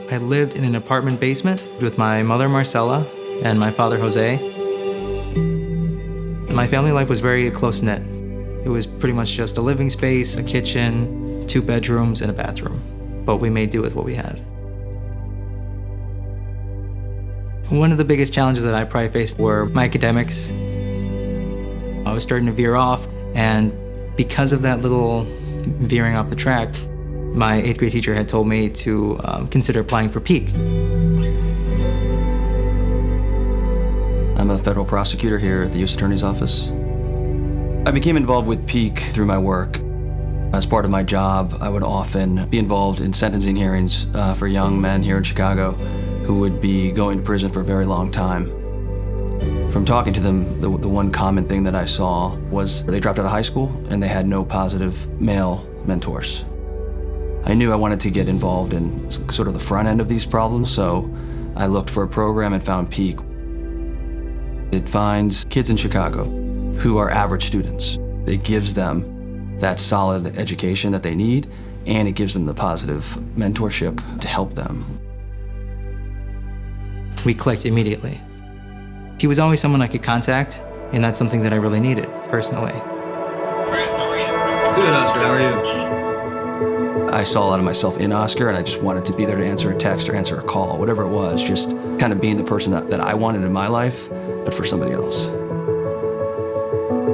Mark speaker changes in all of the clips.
Speaker 1: I lived in an apartment basement with my mother, Marcella, and my father, Jose. My family life was very close-knit. It was pretty much just a living space, a kitchen, 2 bedrooms, and a bathroom. But we made do with what we had. One of the biggest challenges that I probably faced were my academics. I was starting to veer off, and because of that little veering off the track, my 8th grade teacher had told me to consider applying for P.E.A.K.
Speaker 2: I'm a federal prosecutor here at the U.S. Attorney's Office. I became involved with P.E.A.K. through my work. As part of my job, I would often be involved in sentencing hearings for young men here in Chicago who would be going to prison for a very long time. From talking to them, the one common thing that I saw was they dropped out of high school and they had no positive male mentors. I knew I wanted to get involved in sort of the front end of these problems, so I looked for a program and found P.E.A.K. It finds kids in Chicago who are average students. It gives them that solid education that they need, and it gives them the positive mentorship to help them.
Speaker 1: We clicked immediately. He was always someone I could contact, and that's something that I really needed, personally.
Speaker 3: Good, Oscar, how are you?
Speaker 2: I saw a lot of myself in Oscar, and I just wanted to be there to answer a text or answer a call, whatever it was, just kind of being the person that I wanted in my life, but for somebody else.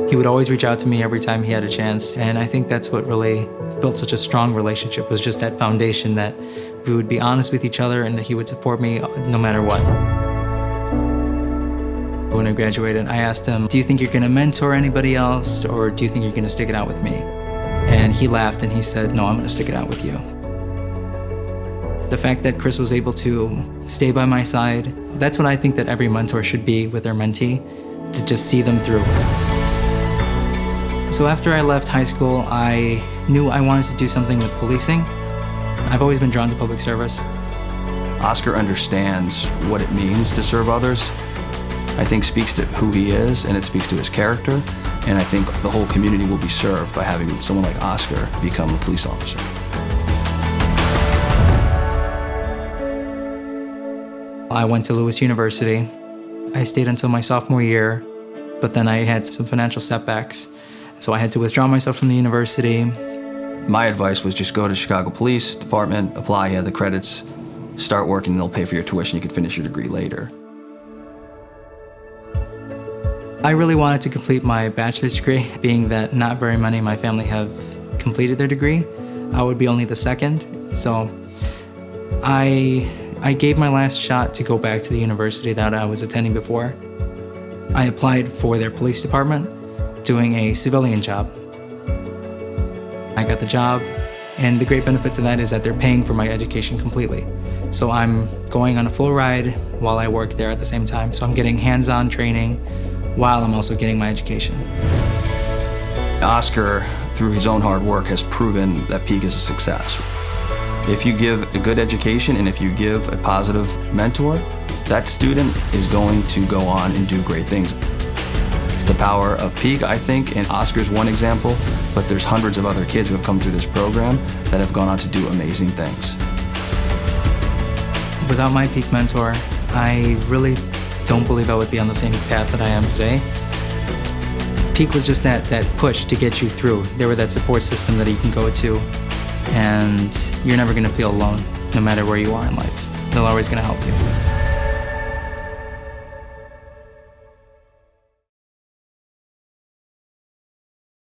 Speaker 1: He would always reach out to me every time he had a chance, and I think that's what really built such a strong relationship, was just that foundation that we would be honest with each other and that he would support me no matter what. When I graduated, I asked him, "Do you think you're gonna mentor anybody else, or do you think you're gonna stick it out with me?" And he laughed and he said, "No, I'm gonna stick it out with you." The fact that Chris was able to stay by my side, that's what I think that every mentor should be with their mentee, to just see them through. So after I left high school, I knew I wanted to do something with policing. I've always been drawn to public service.
Speaker 2: Oscar understands what it means to serve others. I think speaks to who he is, and it speaks to his character, and I think the whole community will be served by having someone like Oscar become a police officer.
Speaker 1: I went to Lewis University. I stayed until my sophomore year, but then I had some financial setbacks, so I had to withdraw myself from the university.
Speaker 2: My advice was just go to Chicago Police Department, apply, you have the credits, start working, and they'll pay for your tuition. You can finish your degree later.
Speaker 1: I really wanted to complete my bachelor's degree, being that not very many in my family have completed their degree. I would be only the second, so I gave my last shot to go back to the university that I was attending before. I applied for their police department, doing a civilian job. I got the job, and the great benefit to that is that they're paying for my education completely. So I'm going on a full ride while I work there at the same time. So I'm getting hands-on training while I'm also getting my education.
Speaker 2: Oscar, through his own hard work, has proven that P.E.A.K. is a success. If you give a good education and if you give a positive mentor, that student is going to go on and do great things. It's the power of P.E.A.K., I think, and Oscar's one example, but there's hundreds of other kids who have come through this program that have gone on to do amazing things.
Speaker 1: Without my P.E.A.K. mentor, I really don't believe I would be on the same path that I am today. P.E.A.K. was just that push to get you through. They were that support system that you can go to, and you're never gonna feel alone, no matter where you are in life. They're always gonna help you.